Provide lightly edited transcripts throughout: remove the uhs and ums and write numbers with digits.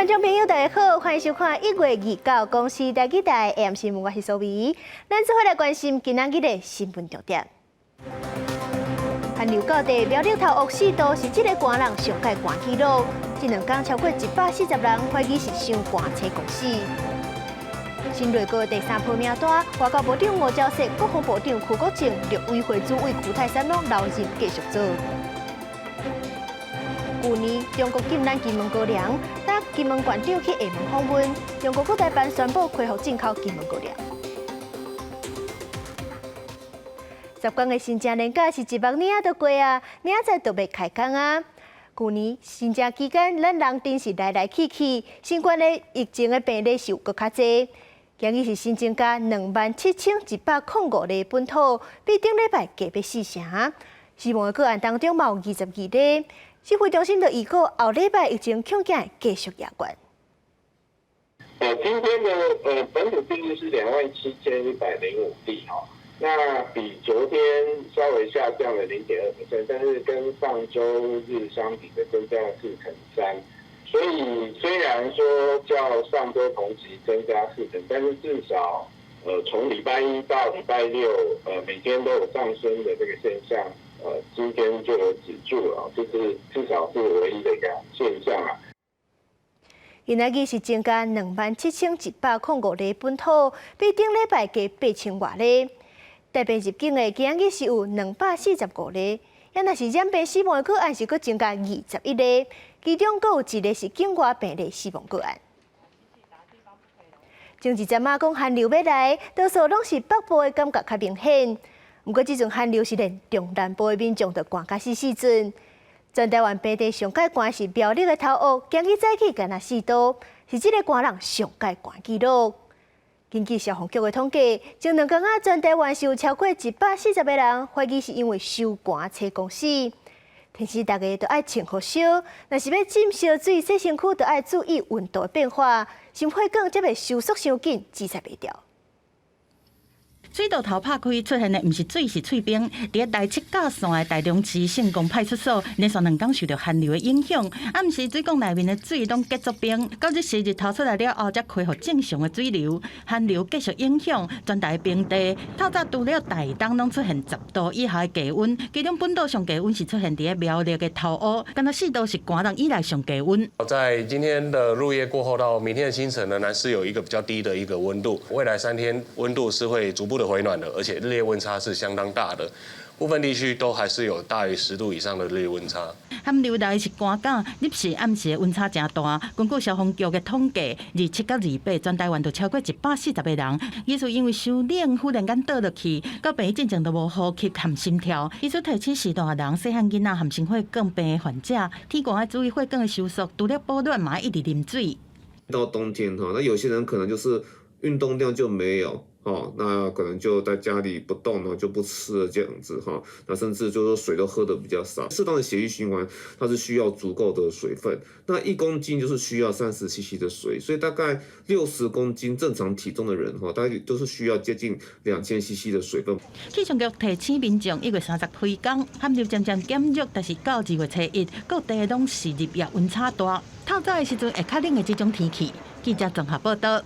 观众朋友，大家好，欢迎收看1月29公视台记台 AM 新闻，我是苏美。咱做伙来关心今仔日的新闻重点。寒流到地，苗栗头恶死度是这个寒人上届寒纪录，这2天超过140人怀疑是伤寒车公死。新瑞国第3波名单，外交部长吴钊燮、国防部长邱国正、陆委会主委邱泰山拢留任继续做。去年中国禁咱金门高粱，搭金门县长去厦门访问，中国国台办宣布恢复进口金门高粱。10天的新正年假是1万年都过啊，明仔载就要开工啊。去年新正期间，咱人真是来来去去，新冠的疫情的病例是有搁较济。今日是新增加27105例本土，比顶礼拜加要4成。死亡的个案当中，嘛有22例。指挥中心就预告，后礼拜疫情恐惊继续压关。今天的本土病例是27105例哈，那比昨天稍微下降了0.2%，但是跟上周日相比的增加了4.3%。所以虽然说较上周同期增加4%，但是至少从礼拜1到礼拜6，每天都有上升的这个现象。今天就有止住了，这是至少是唯一的一个现象啊。今仔日是增加27105例本土，比顶礼拜加8000多例。台北入境的今仔日是有245例，也若是染病死亡的个案是佫增加21例，其中佫有1例是境外病例死亡个案。前一阵仔讲寒流要来，多数拢是北部的感觉较明显。不过，这阵寒流是连中南部的民众都寒甲死阵。全台湾平地上届寒是苗栗的头屋，今日早起干那4度，是这个寒人上届寒纪录。根据消防局的统计，前2天全台湾是有超过140个人怀疑是因为受寒车公死。平时大家都爱穿好烧，若是要浸烧水洗身躯，都爱注意温度的变化，心血管才袂收缩伤紧，止塞袂掉。水道头拍开出现的毋是水，是脆冰。伫台七甲线的台中市圣公派出所，连续2天受到寒流的影响，暗时水管内面的水拢结作冰。到日时日头出来了后，才恢复正常的水流。寒流继续影响全台平地。透早除了台东拢出现10度以下的低温，其中本岛上低温是出现伫苗栗的头屋，干那4度是寒人以来上低温。在今天的入夜过后到明天的清晨，仍然是有一个比较低的一个温度。未来3天温度是会逐步的回暖的，而且日夜温差是相当大的，部分地区都还是有大于10度以上的日夜温差。寒流来是寒港，日时暗时的温差真大。根据消防局的统计，27到28，全台湾都超过140个人，伊是因为受冷忽然间倒落去，到病症状都无呼吸含心跳。伊所提醒适当的人、细汉囡仔含心血管病的患者，天寒要注意血管的收缩，除了保暖嘛，一直啉水。到冬天哈，那有些人可能就是运动量就没有。那可能就在家里不动呢，就不吃了这样子哈。那甚至就是说水都喝的比较少。适当的血液循环，它是需要足够的水分。那1公斤就是需要30cc 的水，所以大概60公斤正常体重的人哈，大概都是需要接近2000cc 的水分。气象局提醒民众1月30开工，寒流渐渐减弱，但是到2月初1，各地拢是日夜温差大。透早的时阵会较冷的这种天气。记者综合报道。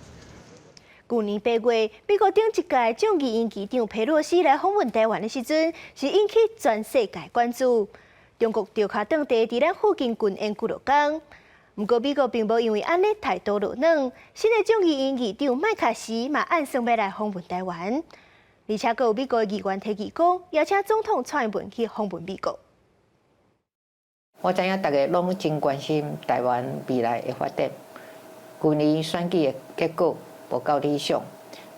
去年8月，美国顶一届众议院议长佩洛西来访问台湾的时阵，是引起全世界关注。中国钓卡当地伫咱附近军演几落天，不过美国并无因为安尼态度落软。新的众议院议长麦卡锡嘛按算要来访问台湾，而且阁有美国议员提议讲，邀请总统蔡英文去访问美国。我知影大家拢真关心台湾未来的发展。去年选举的结果无够理想，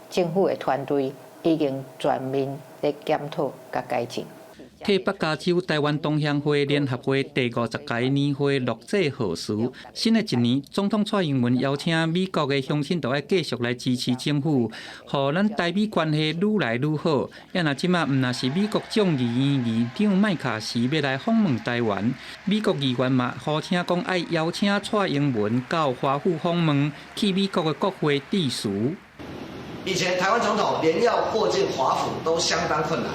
政府的团队已经全面在检讨甲改进。替北加州台湾同乡会联合会第50届年会录制贺词。新的一年，总统蔡英文邀请美国的乡亲都要继续来支持政府，互咱台美关系愈来愈好。也若即马毋若是美国众议院议长麦卡锡要来访问台湾，美国议员嘛呼请讲爱邀请蔡英文到华府访问，去美国的国会致辞。以前台湾总统连要过境华府都相当困难。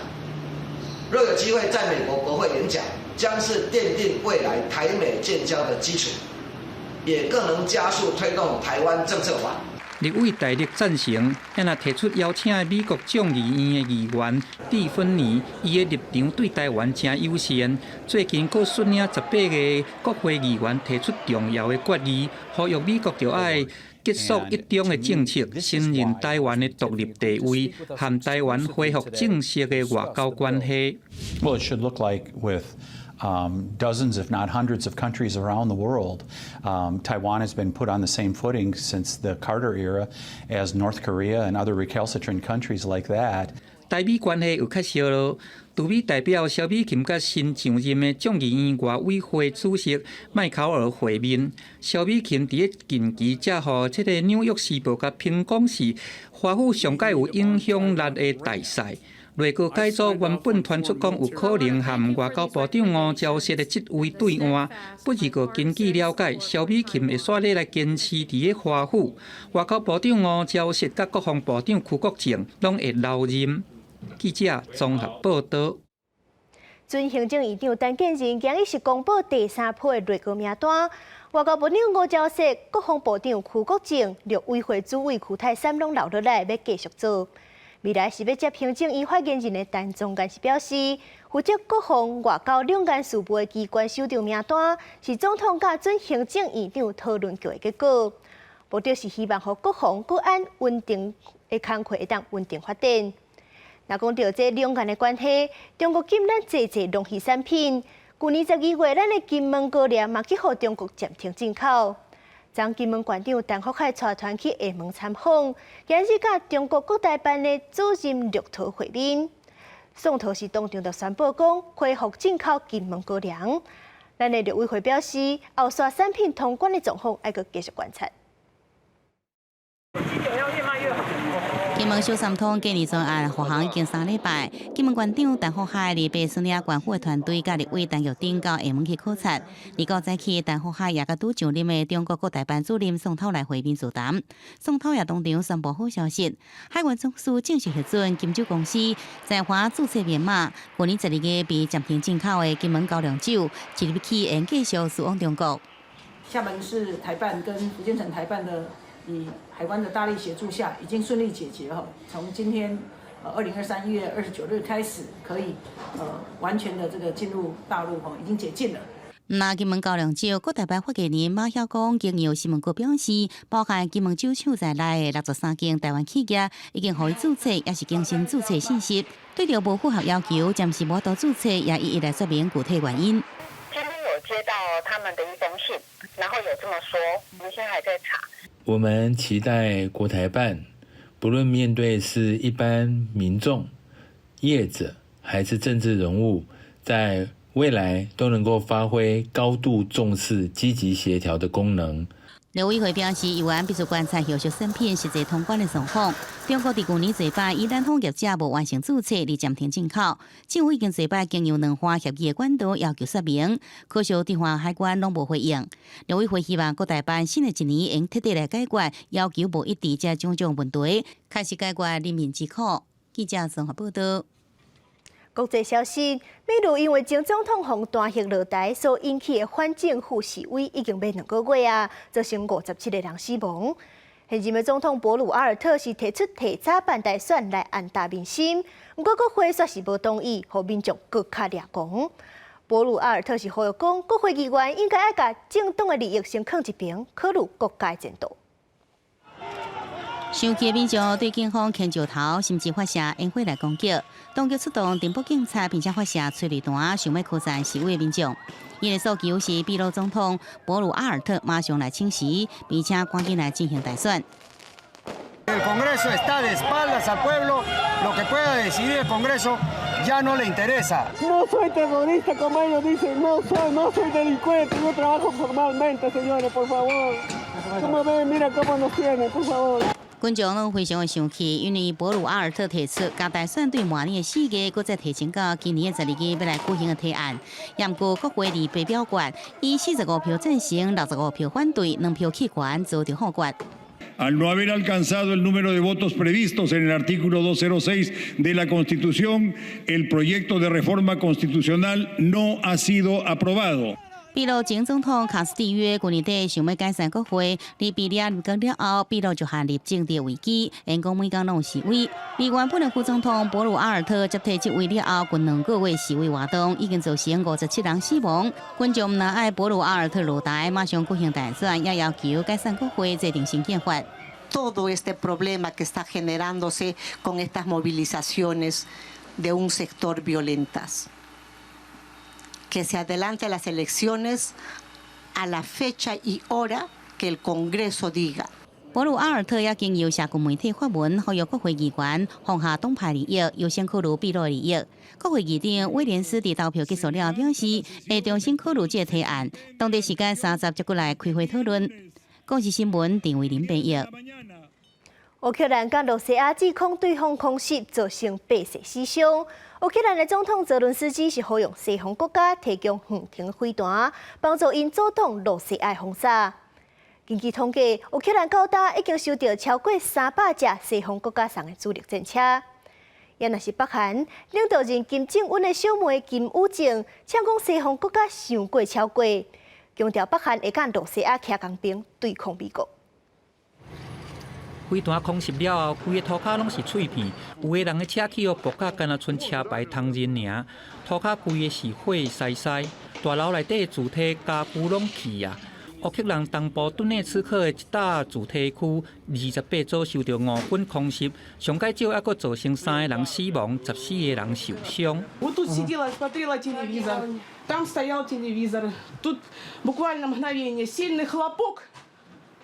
若有机会在美国国会演讲，将是奠定未来台美建交的基础。也更能加速推动台湾政策法。立委大力赞成，也若提出邀请美国众议院的议员蒂芬尼，伊的立场对台湾真友善。最近，佫率领18个国会议员提出重要的决议，呼吁美国就爱结束一中的政策，承认台湾的独立地位，和台湾恢复正式的外交关系。Well, it should look like with dozens, if not hundreds, of countries around the world. Taiwan has been put on the same footing since the Carter era as North Korea and other recalcitrant countries like that. 台美关系有较烧咯。驻美代表萧美琴甲新上任的众议院外委会主席麦考尔会面。萧美琴伫咧近期才予这个《纽约时报》甲《苹果市》华府上届有影响力的大赛。内阁改组原本传出讲有可能和外交部长吴钊燮的职位对换，不过根据了解，萧美琴会选择来坚持伫咧华府，外交部长吴钊燮甲国防部长邱国正拢会留任。记者综合报道。准行政院长陈建仁今日是公布第3波的内阁名单，外交部长吴钊燮、国防部长邱国正、陆委会主委邱泰三拢留落来要继续做。未来是要接行政院发言人的陈宗干是表示，负责国防、外交两岸事务的机关首长名单是总统甲准行政院长讨论过的结果。目的是希望让国防、国安稳定的工作会当稳定发展。若讲到这两岸的关系，中国禁咱济农渔产品，去年12月，咱的金门高粱嘛去互中国暂停进口。将金门县长陈福海带团去厦门参访，今日甲中国国台办的主任陆涛会面。宋涛是当场就宣布讲恢复进口金门高粱。咱的陆委会表示，后续产品通关的状况还阁继续观察。金门小三通今年专案复航已经3礼拜，金门县长陈福海李白顺领县府的团队，甲立委陈玉珍到厦门去考察。2号早起，陈福海也甲拄上任的中国国台办主任宋涛来会面座谈。宋涛也当场宣布好消息，海关总署正式核准金酒公司在华注册编码，去年12月被暂停进口的金门高粱酒，即日起会继续输往中国。厦门市台办跟福建省台办的以海关的大力协助下，已经顺利解决哈。从今天2023 1月29日开始，可以完全的这个进入大陆哈，已经解禁了。那金门高粱酒，国台办发言人马晓光经由新闻局表示，包含金门酒厂在内的63间台湾企业已经可以注册，也是更新注册信息。对着无符合要求，暂时无多注册，也一一来说明具体原因。今天有接到他们的一封信，然后有这么说，我们现在还在查。我们期待国台办，不论面对是一般民众、业者还是政治人物，在未来都能够发挥高度重视、积极协调的功能。陆委会表示，议员必须观察后续产品实际通关的状况。中国伫去年最摆以咱方业者无完成注册而暂停进口，政府已经最摆经由两方协议的管道要求说明，可惜地方海关拢无回应。陆委会希望国台办新的一年用彻底来解决要求无一致这种种问题，开始解决人民之苦。记者综合报道。国际消息，美国因为前总统洪弹劾落台所引起的反政府示威已经要2个月啊，造成57个人死亡。现任的总统博鲁阿尔特是提出提早办大选来安大民心，不过国会却是无同意，互民众搁较抓狂。博鲁阿尔特是呼吁讲，国会议员应该要把政党的利益先放一边，考虑国家前途。生气的民众对警方牵石头，甚至发射烟火来攻击。当局出动电波警察，并且发射催泪弹，想要驱散示威的民众。伊的诉求是秘鲁总统博鲁阿尔特马上来请辞，并且赶紧来进行大选。El Congreso está de espaldas al pueblo, lo que pueda decidir el Congreso ya no le interesa. No soy terrorista como ellos dicen, no soy delincuente, yo trabajo formalmente, señores, por favor. ¿Cómo ven? Mira cómo nos tienen, por favor. 群众拢非常的生气，因为博鲁阿尔特提出加大选对明年的4月，搁再提前到今年的12月要来举行的提案。不过国会立法表决以45票赞成、65票反对、2票弃权，遭到否决。Al no haber alcanzado el número de votos previstos en el artículo 206 de la Constitución, el proyecto de reforma constitucional no ha sido aprobado. 秘鲁前总统卡斯蒂约去年底想要解散国会，而比利亚入阁了后，秘鲁就陷入政治危机，因讲每天拢有示威。而原本的副总统博鲁阿尔特接替这位了后，近2个月示威活动已经造成57人死亡。群众唔但爱博鲁阿尔特落台，马上举行大选，也要求解散国会，制定新宪法。Todo este problema que está generándose con estas movilizaciones de un sector violentas. Que se adelante las elecciones a la fecha y hora que el Congreso diga. 博鲁阿尔特也经由社群媒体发文，呼吁国会议员放下党派利益，优先考虑秘鲁利益。国会议长威廉斯伫投票结束了表示，会重新考虑这提案。当地时间30接过来开会讨论。国际新闻陈伟林编译。乌克兰甲罗西亚指控对方空袭造成8死死伤。乌克兰的总统泽伦斯基是呼吁西方国家提供远程飞弹，帮助因阻挡罗西亚轰炸。根据统计，乌克兰到今已经收到超过300架西方国家送的主力战车。也若是北韩领导人金正恩的小妹金宇正，呛讲西方国家伤过超过，强调北韩会甲罗西亚骑工兵对抗美国。飞弹空袭了后，规个涂骹拢是碎片，有个人的车起哦，薄甲敢若剩车牌通人尔，涂骹规个是火西西，大楼内底主体家具拢去啊。乌克兰东部顿涅茨克的一大主体区，28组受到俄军空袭，上介少还佫造成3个人死亡，14个人受伤。Вот тут сидела, смотрела телевизор, там стоял телевизор. Тут буквально мгновение, сильный хлопок,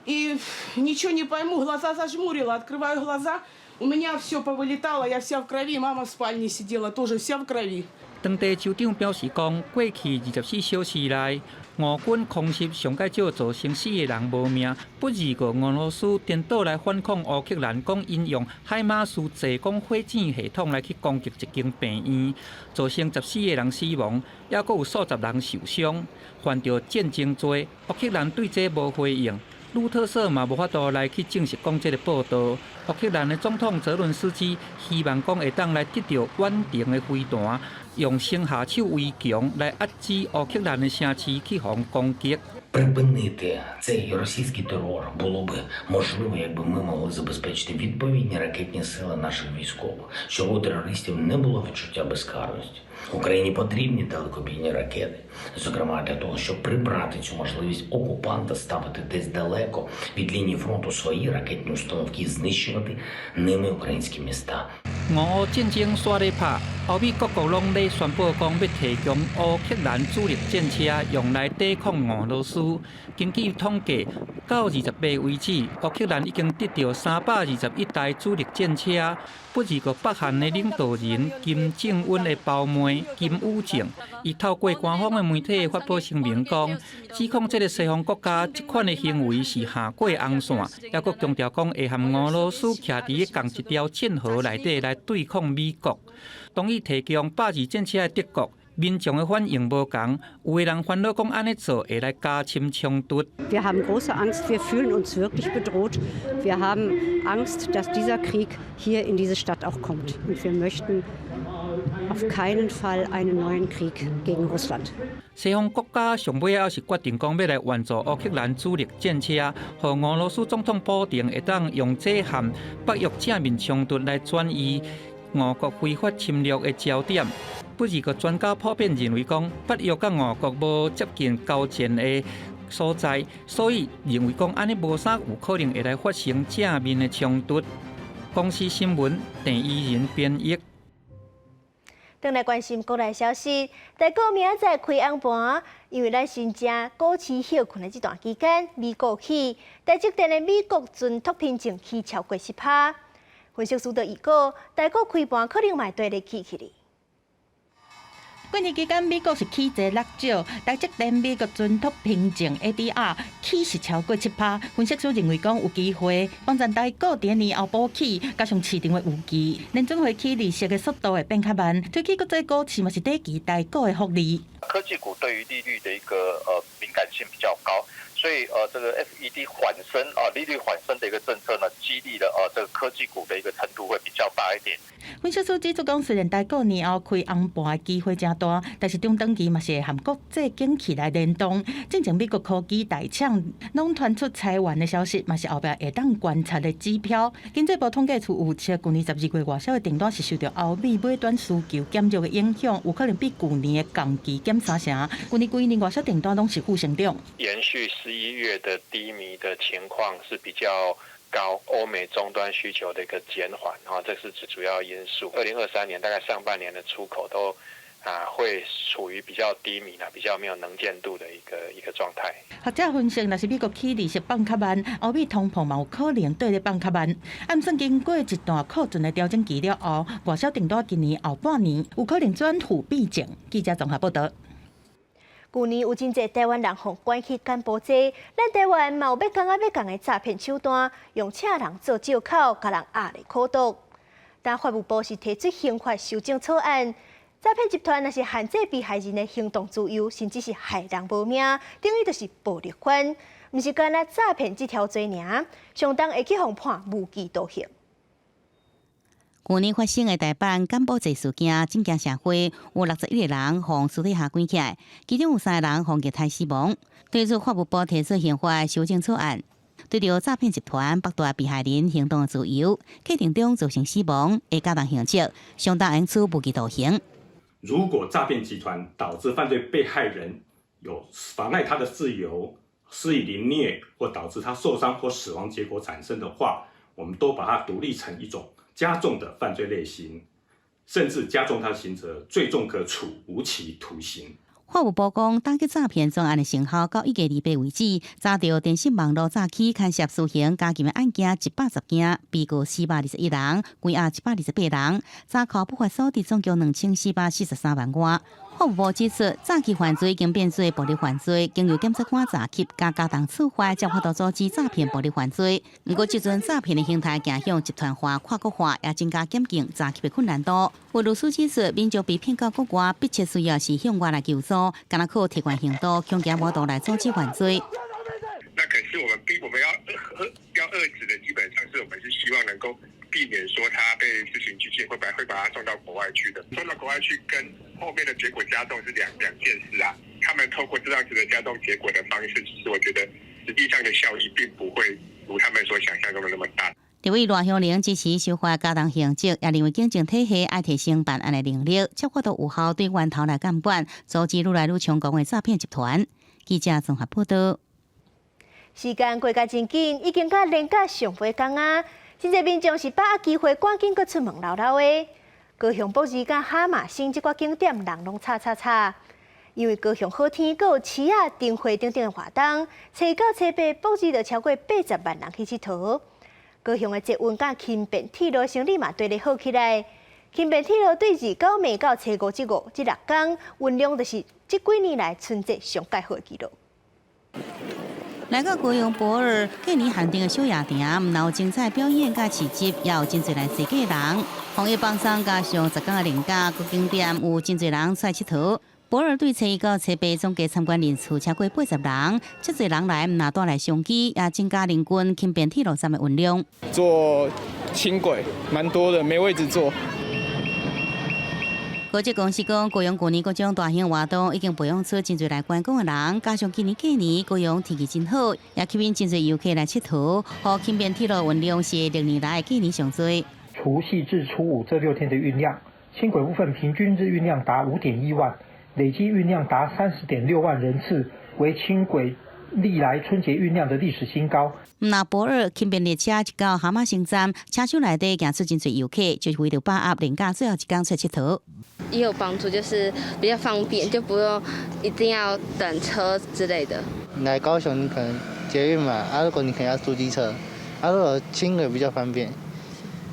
и ничего не пойму, глаза зажмурила, открываю глаза, у меня все повылетало, я вся в крови, мама в спальне сидела, тоже вся в крови. 当地州长表示讲，过去24小时内，俄军空袭上介少造成4个人无命。不日个俄罗斯颠倒来反抗乌克兰，讲因用海马斯制攻火箭系统来去攻击一间病院，造成14个人死亡，也佫有数十人受伤，犯着战争罪。乌克兰对这无回应。路特社嘛无法度来去证实讲这个报道。乌克兰的总统泽伦斯基希望讲会当来得到稳定的飞弹，用先下手为强来压制乌克兰的城市去防攻击。Припинити цей російський терор було б можливо, якби ми могли забезпечити відповідні ракетні сили наших військових, щоб у терористів не було відчуття безкарності. Україні потрібні далекобійні ракети, зокрема для того, щоб прибрати цю можливість окупанта ставити десь далеко від лінії фронту свої ракетні установки і знищувати ними українські міста. 俄乌战争煞咧拍，欧美各国拢咧宣布讲要提供乌克兰主力战车用来抵抗俄罗斯。根据统计，到28为止，乌克兰已经得到321台主力战车。不日个北韩的领导人金正恩的胞妹金宇正，伊透过官方的媒体发布声明讲，指控这个西方国家这款的行为是下过红线，也佫强调讲会和俄罗斯徛伫同一条战河内底来对抗美国。同意提供8战车的德国。民众的反应无同，有的人烦恼讲安尼做会来加深冲突。Wir haben große Angst, wir fühlen uns wirklich bedroht. Wir haben Angst, dass dieser Krieg hier in diese Stadt auch kommt. Und wir möchten auf keinen Fall einen neuen Krieg gegen Russland. 西方国家上尾还是决定讲要来援助乌克兰主力战车，和俄罗斯总统普京会当用这和北约正面冲突来转移俄国非法侵略的焦点。不日个专家普遍认为讲，北约甲俄国无接近交战的所在，所以认为讲安尼无啥有可能会来发生正面的冲突。公司新闻郑依仁编译。转来关心国内消息，台股明仔载开红盘，因为咱新正股市休困的这段期间，美股起，台积电的美国存托凭证起超过10%。分析师就预告，台股开盘可能卖对咧起去哩。过年期间，美国是起坐落少，台积电美国存托凭证 ADR 起是超过7%。分析师认为讲有机会，帮助台股第年后补起，加上市场的预期，联准会起利息的速度会变较慢，推起国际股市嘛是短期台股的福利。科技股对于利率的一个敏感性比较高。所以这个 FED 缓升利率缓升的一个政策呢，激励了这个科技股的一个程度会比较大。大一点。分析师指出讲，虽然台股年后开红盘的机会真大，但是中长期嘛是会含国际景气来联动。正前美国科技大厂拢传出裁员的消息，嘛是后壁会当观察的指标。经济部统计处预测，去年12月外销的订单是受到欧美买单需求减弱的影响，有可能比去年的同期减3成。去年规年外销订单拢是负成长。延续11月的低迷的情况是比较高，欧美终端需求的一个减缓，这是主要因素。2023年大概上半年的出口都会处于比较低迷比较没有能见度的一个状态。学者分析，若是美国起利息放较慢，欧美通膨嘛有可能对咧放较慢。按算经过一段库存的调整期了后，外销订单今年后半年有可能转负必正。记者综合报道。去年有真侪台湾人互关去柬埔寨，咱台湾嘛有要讲的诈骗手段，用请人做借口，甲人压力苦毒。但法务部是提出刑法修正草案，诈骗集团若是限制被害人的行动自由，甚至是害人无命，等于就是暴力犯，毋是干那诈骗这条罪尔，相当会去互判无期徒刑。去年发生的台版柬埔寨事件震惊社会，有61个人互私底下关起来，其中有3个人互虐待死亡。对此，法务部提出刑法修正草案，对着诈骗集团剥夺被害人行动自由，确定中造成死亡，会加重刑责，相当应处无期徒刑。如果诈骗集团导致犯罪被害人有妨碍他的自由、施以凌虐或导致他受伤或死亡结果产生的话，我们都把它独立成一种加重的犯罪类型，甚至加重他的刑责，最重可处无期徒刑。法务部讲，打击诈骗专案的成效到1月2日为止，查到电信网络诈欺牵涉私刑加金的案件110件，被告421人，关押128人，查扣不法所得总共2443万元。法务部指出，诈欺犯罪已经变做暴力犯罪，经由检察官查缉加重处罚，才法度阻止诈骗暴力犯罪。不过，这阵诈骗的形态走向集团化、跨国化，也增加检警查缉的困难度。有律师指出，民众被骗到国外，迫切需要是向外来求助，敢若靠提悬行动、强行魔道来阻止犯罪。那可是我们要遏制的，基本上是我们是希望能够避免说他被事情拘禁，会把他送到国外去的。送到国外去跟后面的结果加重是两件事啊。他们透过这样子的加重结果的方式，其实我觉得实际上的效益并不会如他们所想象中的那么大。立委罗香玲支持修法加重刑责，也认为警政体系爱提升办案的能力，才法度有效对源头来监管，阻止愈来愈猖狂的诈骗集团。记者综合报道。时间过甲真紧，已经到连假上尾天啊！真侪民众是把握机会赶紧搁出门溜溜的。高雄博二甲哈马星这个景点人拢叉，因为高雄好天，搁有市啊、灯会等的活动，初到初八博二就超过80万人去佚佗。高雄的捷运甲轻便铁路生意嘛对咧好起来。轻便铁路对29暝到初5这6天运量就是这几年来春节上界好的纪录。来到高雄博尔，过年限定的小夜店，唔有精彩表演甲市集，也有真侪来世界人。防疫放松加上10天的连假，各景点有真侪人出来佚佗。博尔对初1到初8总计参观人次超过80人，这侪人来唔带来相机，也增加人均轻便铁路站的运量。坐轻轨蛮多的，没位置坐。高捷公司讲，高雄去年各种大型活动已经培养出真侪来观光的人，加上今年过年高雄天气真好，也吸引真侪游客来佚佗，和轻便铁路运量是6年来过年上最。除夕至初5这6天的运量，轻轨部分平均日运量达5.1万，累计运量达30.6万人次，为轻轨历来春节运量的历史新高。那博尔轻便列车一到蛤蟆新站，车厢内底行出真侪游客，就是为了把握连假最后一天出来佚佗。也有帮助，就是比较方便，就不用一定要等车之类的。来高雄可能捷运嘛，如果你可能要租机车，如果轻轨比较方便，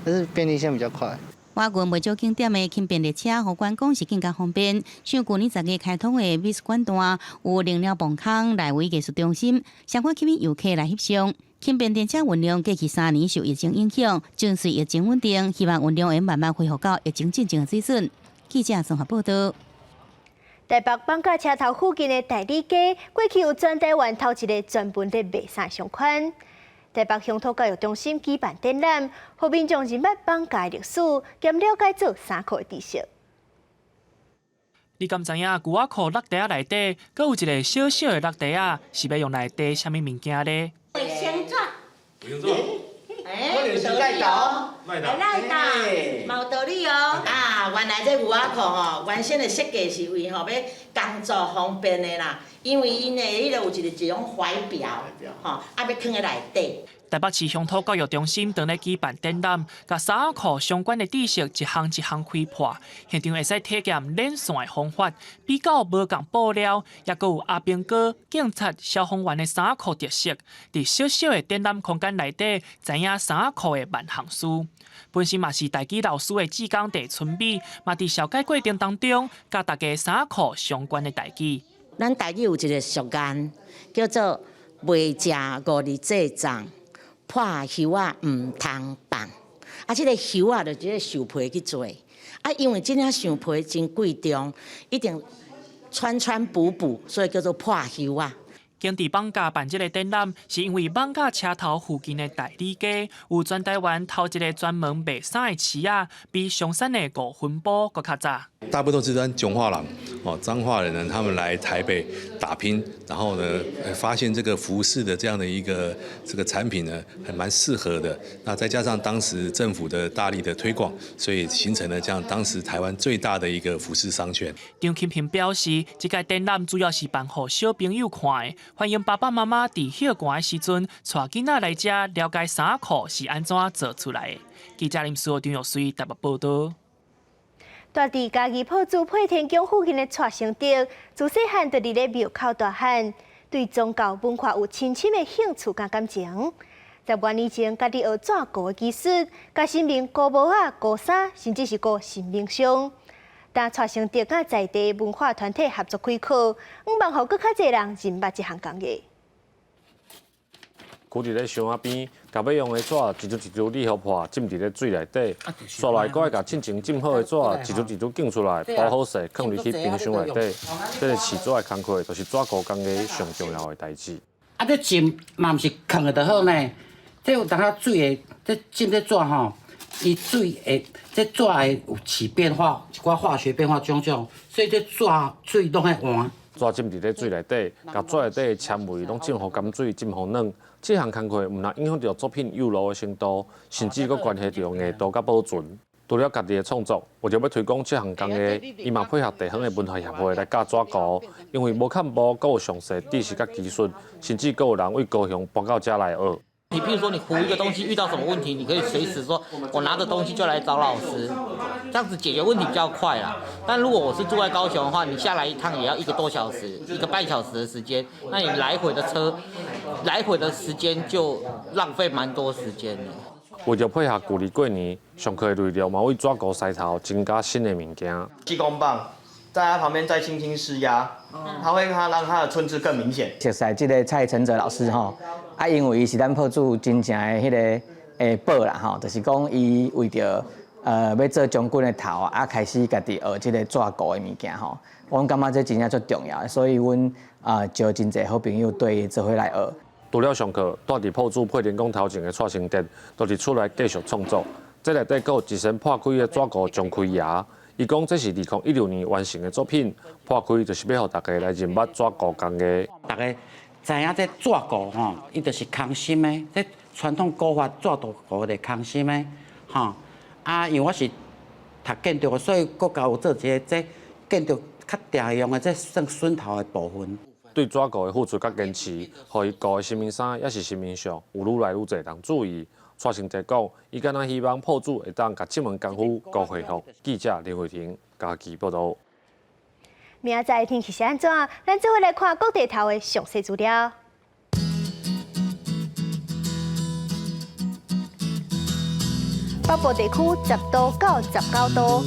但是便利性比较快。外群袂少景点的轻便列车，互观光是更加方便。像去年10月开通的美术馆段，有灵鸟磅空来为艺术中心，相关吸引游客来翕相。轻便电车运量过去3年受疫情影响，尽随疫情稳定，希望运量会慢慢恢复到疫情之前的水准。记者综合报道。台北放假车头附近的大理街，过去有全台湾头一个专门在卖衫相款。台北乡土教育中心举办展览，互民众认捌放假历史，兼了解做衫裤的知识。你敢知影牛仔裤落地内底，阁有一个小小的落地啊，是要用来底啥物物件呢？先做。先做。可能是赖倒，赖倒，有道理哦。啊，原来这牛仔裤吼，原先的设计是为吼要工作方便的啦，因为因的迄个有一种怀表，吼，啊要放在内底。台北市乡土教育中心当咧举办展览，甲衫仔裤相关的知识一项一项开破，现场会使体验染线的方法，比较无共布料，也阁有阿兵哥、警察、消防员的衫仔裤特色。伫小小的展览空间内底，知影衫仔裤的万项事。本身嘛是台语老师的志工地春美，嘛伫小解过程当中，甲大家衫仔裤相关的台语。咱台语有一个俗谚，叫做“袂食五日这粽”。破叶啊，唔通放。啊，这个叶啊，就这个树皮去做。啊，因为这领树皮真贵重，一定穿补，所以叫做破叶啊。经伫艋舺办这个展览，是因为艋舺车头附近的大理街有全台湾头一个专门卖衫的市啊，比上山的5分埔搁较早。大部分都是咱彰化人哦，彰化人呢，他们来台北打拼，然后呢，发现这个服饰的这样的一个这个产品呢，还蛮适合的。那再加上当时政府的大力的推广，所以形成了这样当时台湾最大的一个服饰商圈。张庆平表示，这个展览主要是办给小朋友看的，欢迎爸爸妈妈伫休寒的时阵带囡仔来遮了解衫裤是安怎做出来的。记者林书张玉水台北报道。住伫嘉义埔子配天宫附近的蔡成德，自细汉就伫咧庙口大汉，对宗教文化有深深的兴趣甲感情。10多年前，家己学纸糊的技术，甲新民糊帽仔、糊衫，甚至是糊新名相。但蔡成德甲在地文化团体合作开课，望互更较侪人认捌这项工艺。箍伫咧箱仔边，甲要用的纸一张一张理好破，浸伫咧水内底，刷来搁爱甲浸前浸好的纸一张一张拣出来，包好势，放入去冰箱内底。这个试纸的工课，就是纸糊工艺上重要的代志。啊，这浸嘛毋是放的就好呢，这有当下水的，这浸这纸吼，伊水会，这纸会有起变化，一寡化学变化种，所以这纸水拢爱换。纸浸伫咧水内底，甲纸内底的纤维拢浸互甘水，浸互软。这项工课唔但影响到作品幼露的程度，甚至佫关系到硬度甲保存。除了家己的创作，为着要推广这项工艺，伊嘛配合地方的文化协会来教纸糊，因为无看无，佫有详细知识甲技术，甚至佫有人为高雄搬到遮来学。你比如说你糊一个东西遇到什么问题，你可以随时说，我拿着东西就来找老师，这样子解决问题比较快啦。但如果我是住在高雄的话，你下来一趟也要1个多小时，1个半小时的时间，那你来回的时间就浪费蛮多时间的。为着配合旧历过年，上课的内容嘛为纸糊筛头增加新的物件。气功棒在它旁边再轻轻施压，它会让它的春枝更明显。熟悉这个蔡承泽老师吼，啊，因为伊是咱铺子真正的迄个宝啦吼，就是讲伊为着要做将军的头啊，开始家己学这个纸糊的物件吼，阮感觉这真正最重要的，所以阮招真侪好朋友对做伙来学。除了上课，住伫铺子配天宫头前的蔡成德，都是出来继续创作。这内底佫有一身破开的纸糊钟开牙。伊讲这是2016年完成的作品，破开就是要让大家来认捌纸糊工艺。大家知影这纸糊吼，伊就是空心的，这传统古法纸糊的空心的，吼。啊，因为我是读建筑的，所以国家有做一个这建筑较常用的这算榫头的部分。对纸糊的付出甲坚持，互伊糊的新面衫也是新面相，有愈来愈侪人注意。蔡成德讲，伊敢若希望铺子会当甲这门功夫高恢复。记者林慧婷嘉义报道。明仔载天气是安怎？咱做伙来看各地头的详细资料。北部地区10度到19度，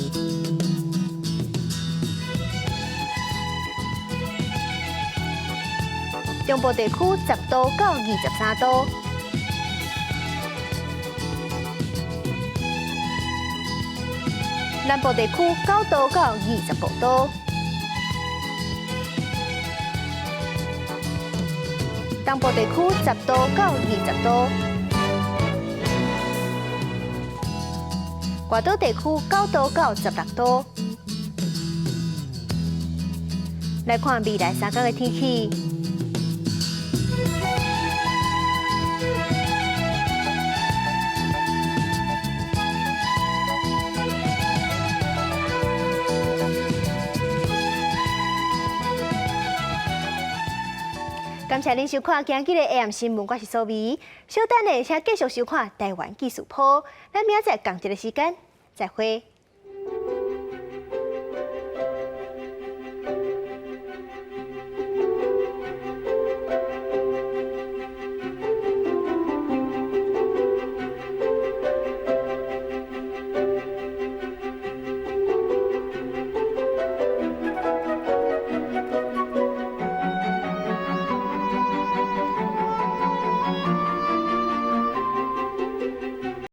中部地区10度到23度。南部地区9度到25度，东部地区10度到20度。外岛地区9度到16度。来看未来3天的天气。感谢您收看今日的 AM 新闻，我是苏眉。稍等的，请继续收看台湾技术铺。咱明仔载同一个时间再会。